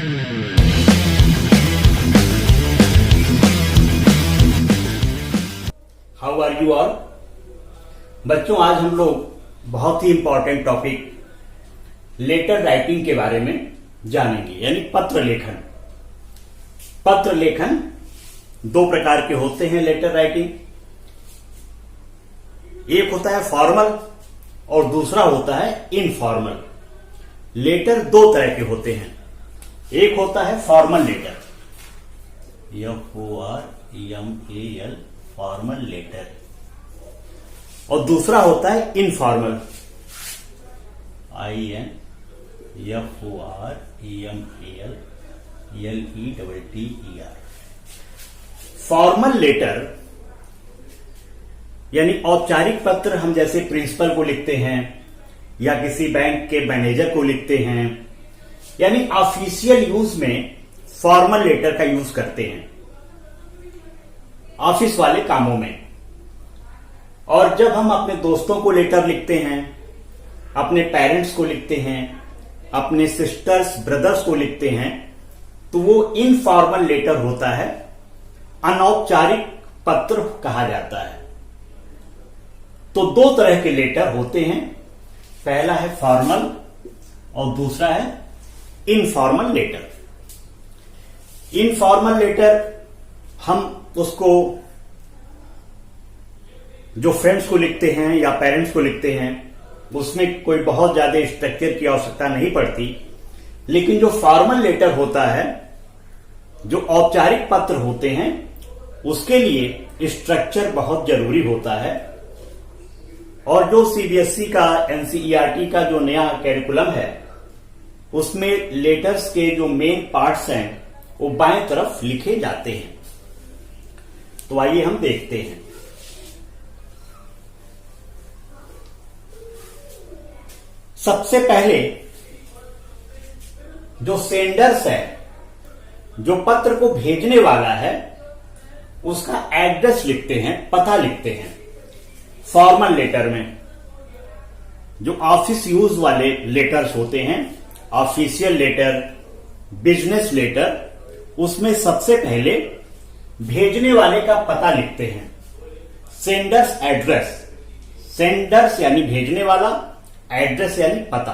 How are you all? बच्चों, आज हम लोग बहुत ही इंपॉर्टेंट टॉपिक लेटर राइटिंग के बारे में जानेंगे, यानी पत्र लेखन। पत्र लेखन दो प्रकार के होते हैं लेटर राइटिंग। एक होता है फॉर्मल और दूसरा होता है इनफॉर्मल। लेटर दो तरह के होते हैं। एक होता है formal letter, FORMAL, formal letter, और दूसरा होता है इनफॉर्मल, INFORMAL, फॉर्मल लेटर यानी औपचारिक पत्र हम जैसे प्रिंसिपल को लिखते हैं या किसी बैंक के मैनेजर को लिखते हैं, यानी ऑफिशियल यूज में फॉर्मल लेटर का यूज करते हैं ऑफिस वाले कामों में। और जब हम अपने दोस्तों को लेटर लिखते हैं, अपने पेरेंट्स को लिखते हैं, अपने सिस्टर्स ब्रदर्स को लिखते हैं, तो वो इनफॉर्मल लेटर होता है, अनौपचारिक पत्र कहा जाता है। तो दो तरह के लेटर होते हैं, पहला है फॉर्मल और दूसरा है इनफॉर्मल लेटर। इनफॉर्मल लेटर हम उसको जो फ्रेंड्स को लिखते हैं या पेरेंट्स को लिखते हैं, उसमें कोई बहुत ज्यादा स्ट्रक्चर की आवश्यकता नहीं पड़ती। लेकिन जो फॉर्मल लेटर होता है, जो औपचारिक पत्र होते हैं, उसके लिए स्ट्रक्चर बहुत जरूरी होता है। और जो CBSE का NCERT का जो नया कैरिकुलम है, उसमें लेटर्स के जो मेन पार्ट्स हैं वो बाएं तरफ लिखे जाते हैं। तो आइए हम देखते हैं। सबसे पहले जो सेंडर्स है, जो पत्र को भेजने वाला है, उसका एड्रेस लिखते हैं, पता लिखते हैं। फॉर्मल लेटर में जो ऑफिस यूज वाले लेटर्स होते हैं, ऑफिशियल लेटर, बिजनेस लेटर, उसमें सबसे पहले भेजने वाले का पता लिखते हैं, सेंडर्स एड्रेस। सेंडर्स यानी भेजने वाला, एड्रेस यानी पता।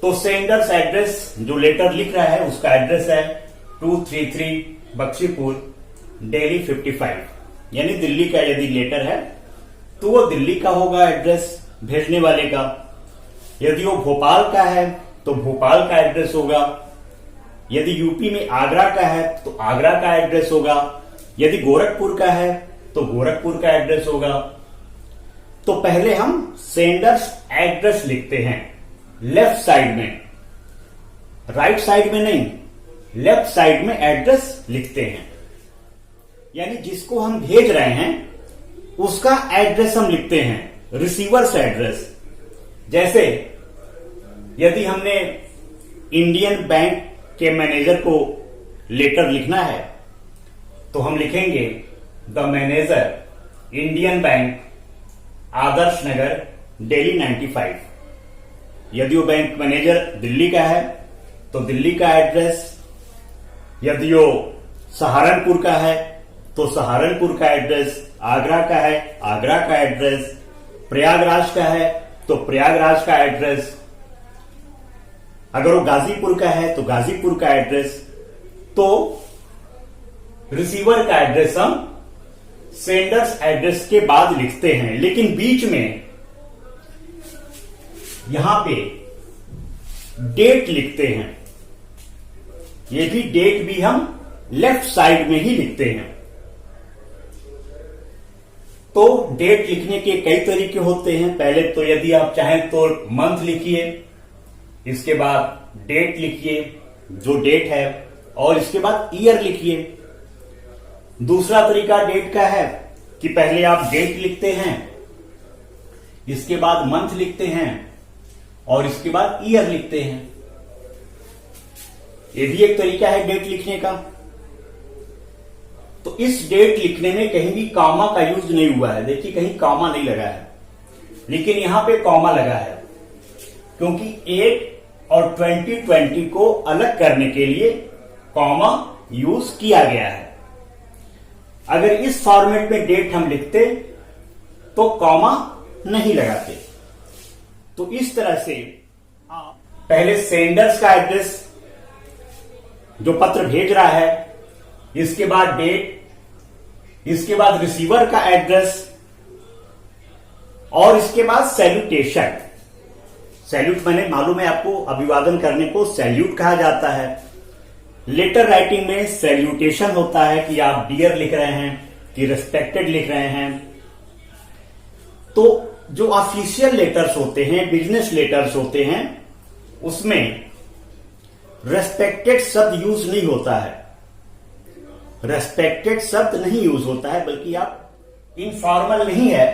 तो सेंडर्स एड्रेस, जो लेटर लिख रहा है उसका एड्रेस है 233 बख्शीपुर, दिल्ली 55, यानी दिल्ली का यदि लेटर है तो वो दिल्ली का होगा एड्रेस भेजने वाले का। यदि वो भोपाल का है तो भोपाल का एड्रेस होगा। यदि यूपी में आगरा का है तो आगरा का एड्रेस होगा। यदि गोरखपुर का है तो गोरखपुर का एड्रेस होगा। तो पहले हम सेंडर्स एड्रेस लिखते हैं लेफ्ट साइड में, राइट साइड में नहीं, लेफ्ट साइड में एड्रेस लिखते हैं। यानी जिसको हम भेज रहे हैं उसका एड्रेस हम लिखते हैं, रिसीवर्स एड्रेस। जैसे यदि हमने इंडियन बैंक के मैनेजर को लेटर लिखना है तो हम लिखेंगे the manager, Indian bank, Adarsh Nagar, Delhi 95। यदि वो बैंक मैनेजर दिल्ली का है तो दिल्ली का एड्रेस, यदि वो सहारनपुर का है तो सहारनपुर का एड्रेस, आगरा का है आगरा का एड्रेस, प्रयागराज का है तो प्रयागराज का एड्रेस, अगर वो गाजीपुर का है तो गाजीपुर का एड्रेस। तो रिसीवर का एड्रेस हम सेंडर्स एड्रेस के बाद लिखते हैं, लेकिन बीच में यहां पे डेट लिखते हैं। ये भी डेट भी हम लेफ्ट साइड में ही लिखते हैं। तो डेट लिखने के कई तरीके होते हैं। पहले तो यदि आप चाहें तो मंथ लिखिए, इसके बाद डेट लिखिए, जो डेट है, और इसके बाद ईयर लिखिए। दूसरा तरीका डेट का है कि पहले आप डेट लिखते हैं, इसके बाद मंथ लिखते हैं और इसके बाद ईयर लिखते हैं। ये भी एक तरीका है डेट लिखने का। तो इस डेट लिखने में कहीं भी कॉमा का यूज नहीं हुआ है। देखिए कहीं कॉमा नहीं लगा है, लेकिन यहां पे कॉमा लगा है क्योंकि एक और 2020 को अलग करने के लिए कॉमा यूज किया गया है। अगर इस फॉर्मेट में डेट हम लिखते तो कॉमा नहीं लगाते। तो इस तरह से आप पहले सेंडर्स का एड्रेस, जो पत्र भेज रहा है, इसके बाद डेट, इसके बाद रिसीवर का एड्रेस और इसके बाद सैल्यूटेशन। सैल्यूट मैंने मालूम है आपको, अभिवादन करने को सैल्यूट कहा जाता है। लेटर राइटिंग में सैल्यूटेशन होता है कि आप डियर लिख रहे हैं कि रिस्पेक्टेड लिख रहे हैं। तो जो ऑफिशियल लेटर्स होते हैं, बिजनेस लेटर्स होते हैं, उसमें रेस्पेक्टेड शब्द यूज नहीं होता है। रेस्पेक्टेड शब्द नहीं यूज होता है, बल्कि आप इनफॉर्मल नहीं है,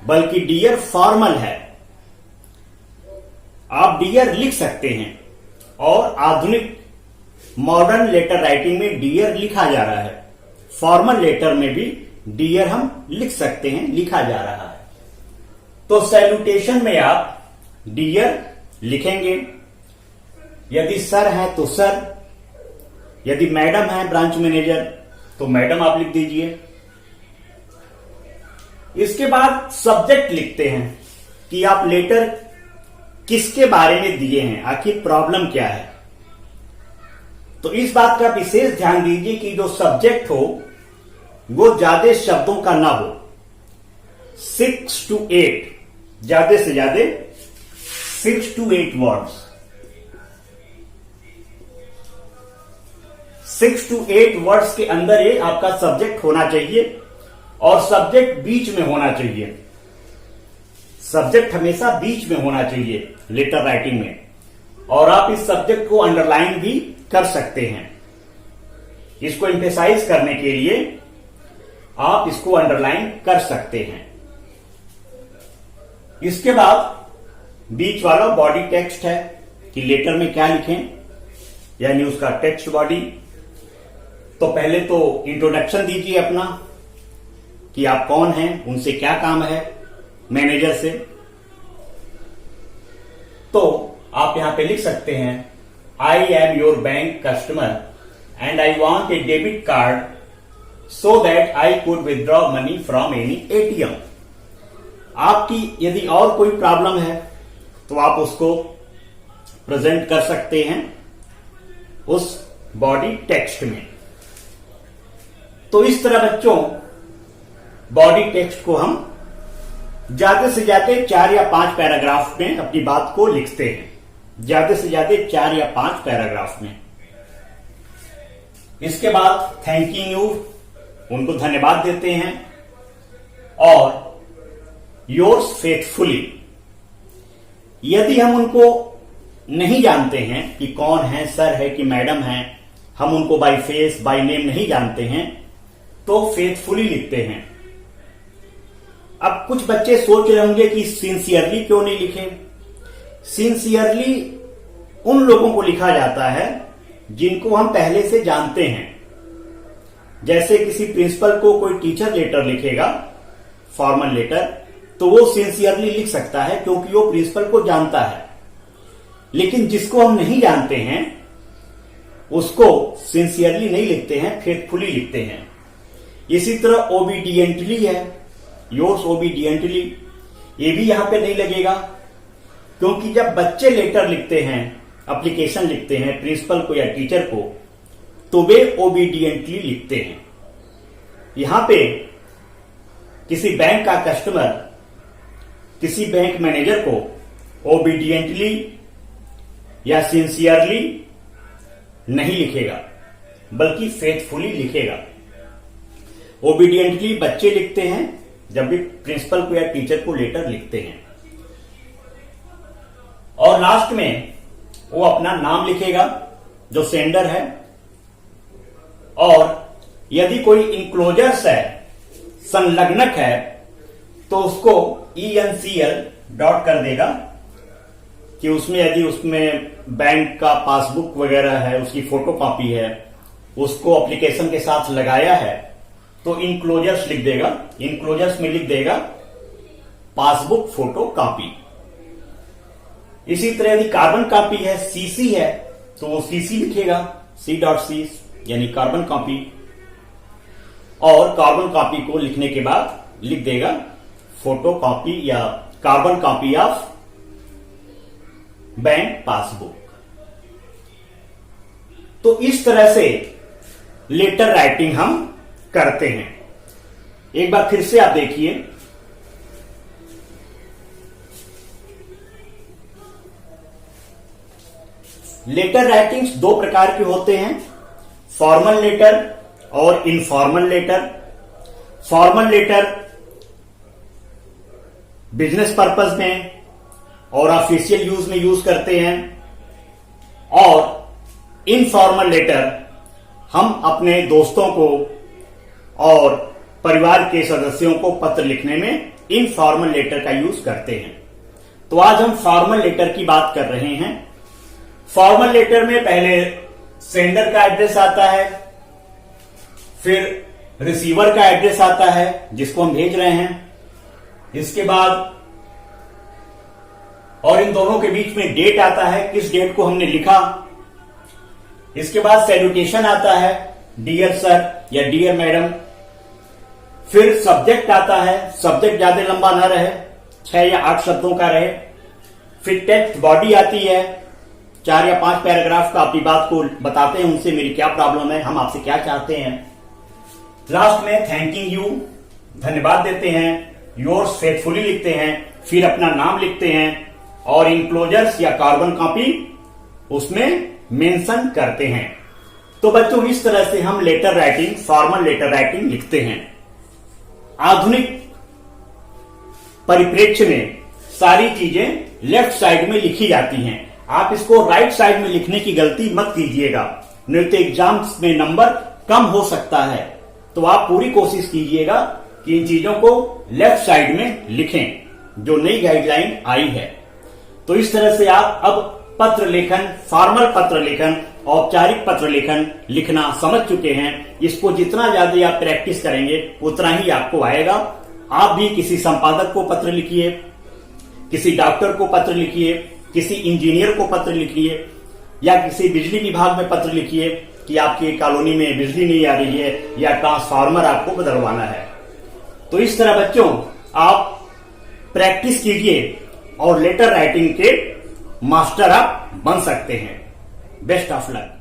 बल्कि डियर फॉर्मल है। आप डियर लिख सकते हैं और आधुनिक मॉडर्न लेटर राइटिंग में डियर लिखा जा रहा है। फॉर्मल लेटर में भी डियर हम लिख सकते हैं, लिखा जा रहा है। तो सैल्यूटेशन में आप डियर लिखेंगे। यदि सर है तो सर, यदि मैडम है ब्रांच मैनेजर तो मैडम आप लिख दीजिए। इसके बाद सब्जेक्ट लिखते हैं कि आप लेटर किसके बारे में दिए हैं, आखिर प्रॉब्लम क्या है। तो इस बात का विशेष ध्यान दीजिए कि जो सब्जेक्ट हो वो ज्यादा शब्दों का ना हो। 6 to 8, ज्यादा से ज्यादा 6 to 8 वर्ड्स। 6 to 8 वर्ड्स के अंदर ये आपका सब्जेक्ट होना चाहिए और सब्जेक्ट बीच में होना चाहिए। सब्जेक्ट हमेशा बीच में होना चाहिए लेटर राइटिंग में। और आप इस सब्जेक्ट को अंडरलाइन भी कर सकते हैं। इसको एम्फेसाइज करने के लिए आप इसको अंडरलाइन कर सकते हैं। इसके बाद बीच वाला बॉडी टेक्स्ट है कि लेटर में क्या लिखें, यानी उसका टेक्स्ट बॉडी। तो पहले तो इंट्रोडक्शन दीजिए अपना कि आप कौन हैं, उनसे क्या काम है मैनेजर से। तो आप यहां पे लिख सकते हैं, I am your bank customer and I want A debit card so that I could withdraw money from any ATM. आपकी यदि और कोई प्रॉब्लम है तो आप उसको प्रेजेंट कर सकते हैं उस बॉडी टेक्स्ट में। तो इस तरह बच्चों बॉडी टेक्स्ट को हम ज्यादा से ज्यादा 4 या 5 पैराग्राफ में अपनी बात को लिखते हैं। ज्यादा से ज्यादा 4 या 5 पैराग्राफ में। इसके बाद थैंकिंग यू, उनको धन्यवाद देते हैं, और योर्स फेथफुली। यदि हम उनको नहीं जानते हैं कि कौन है, सर है कि मैडम है, हम उनको बाय फेस बाय नेम नहीं जानते हैं, तो फेथफुली लिखते हैं। अब कुछ बच्चे सोच रहे होंगे कि सिंसियरली क्यों नहीं लिखे। सिंसियरली उन लोगों को लिखा जाता है जिनको हम पहले से जानते हैं। जैसे किसी प्रिंसिपल को कोई टीचर लेटर लिखेगा, फॉर्मल लेटर, तो वो सिंसियरली लिख सकता है क्योंकि वो प्रिंसिपल को जानता है। लेकिन जिसको हम नहीं जानते हैं उसको सिंसियरली नहीं लिखते हैं, फेथफुली लिखते हैं। इसी तरह ओबीडियंटली है, योर्स ओबीडियंटली, ये भी यहां पे नहीं लगेगा क्योंकि जब बच्चे लेटर लिखते हैं, एप्लीकेशन लिखते हैं प्रिंसिपल को या टीचर को, तो वे ओबीडियंटली लिखते हैं। यहां पे किसी बैंक का कस्टमर किसी बैंक मैनेजर को ओबीडियंटली या सिंसियरली नहीं लिखेगा, बल्कि फेथफुली लिखेगा। ओबीडियंटली बच्चे लिखते हैं जब भी प्रिंसिपल को या टीचर को लेटर लिखते हैं। और लास्ट में वो अपना नाम लिखेगा जो सेंडर है, और यदि कोई इंक्लोजर्स है, संलग्नक है, तो उसको ENCL डॉट कर देगा कि उसमें यदि उसमें बैंक का पासबुक वगैरह है, उसकी फोटो कॉपी है, उसको एप्लीकेशन के साथ लगाया है, तो इंक्लोजर्स लिख देगा। इंक्लोजर्स में लिख देगा पासबुक फोटो कॉपी। इसी तरह यदि कार्बन कॉपी है, सीसी है, तो वो सीसी लिखेगा, C.C यानी कार्बन कॉपी। और कार्बन कॉपी को लिखने के बाद लिख देगा फोटो कॉपी या carbon copy of bank passbook. तो इस तरह से लेटर राइटिंग हम करते हैं। एक बार फिर से आप देखिए, लेटर राइटिंग्स दो प्रकार के होते हैं, फॉर्मल लेटर और informal letter. Formal letter business purpose में और ऑफिशियल यूज में यूज करते हैं, और इनफॉर्मल लेटर हम अपने दोस्तों को और परिवार के सदस्यों को पत्र लिखने में इनफॉर्मल लेटर का यूज करते हैं। तो आज हम फॉर्मल लेटर की बात कर रहे हैं। फॉर्मल लेटर में पहले सेंडर का एड्रेस आता है, फिर रिसीवर का एड्रेस आता है जिसको हम भेज रहे हैं, इसके बाद और इन दोनों के बीच में डेट आता है, किस डेट को हमने लिखा। इसके बाद सैल्यूटेशन आता है, डियर सर या डियर मैडम। फिर सब्जेक्ट आता है, सब्जेक्ट ज्यादा लंबा ना रहे, 6 या 8 शब्दों का रहे। फिर टेक्स्ट बॉडी आती है, 4 या 5 पैराग्राफ का अपनी बात को बताते हैं, उनसे मेरी क्या प्रॉब्लम है, हम आपसे क्या चाहते हैं। लास्ट में थैंकिंग यू, धन्यवाद देते हैं, योर्स फेथफुली लिखते हैं, फिर अपना नाम लिखते हैं और इनक्लोजर्स या कार्बन कॉपी उसमें मेंशन करते हैं। तो बच्चों इस तरह से हम letter writing, formal letter writing लिखते हैं। आधुनिक परिप्रेक्ष्य में सारी चीजें लेफ्ट साइड में लिखी जाती हैं। आप इसको राइट साइड में लिखने की गलती मत कीजिएगा, नहीं तो एग्जाम्स में नंबर कम हो सकता है। तो आप पूरी कोशिश कीजिएगा कि इन चीजों को लेफ्ट साइड में लिखें, जो नई गाइडलाइन आई है। तो इस तरह से आप अब पत्र लेखन, फॉर्मल पत्र लेखन, औपचारिक पत्र लेखन लिखना समझ चुके हैं। इसको जितना ज्यादा आप प्रैक्टिस करेंगे उतना ही आपको आएगा। आप भी किसी संपादक को पत्र लिखिए, किसी डॉक्टर को पत्र लिखिए, किसी इंजीनियर को पत्र लिखिए, या किसी बिजली विभाग में पत्र लिखिए कि आपकी कॉलोनी में बिजली नहीं आ रही है या ट्रांसफार्मर आपको बदलवाना है। तो इस तरह बच्चों आप प्रैक्टिस कीजिए और लेटर राइटिंग के मास्टर आप बन सकते हैं। Best of luck.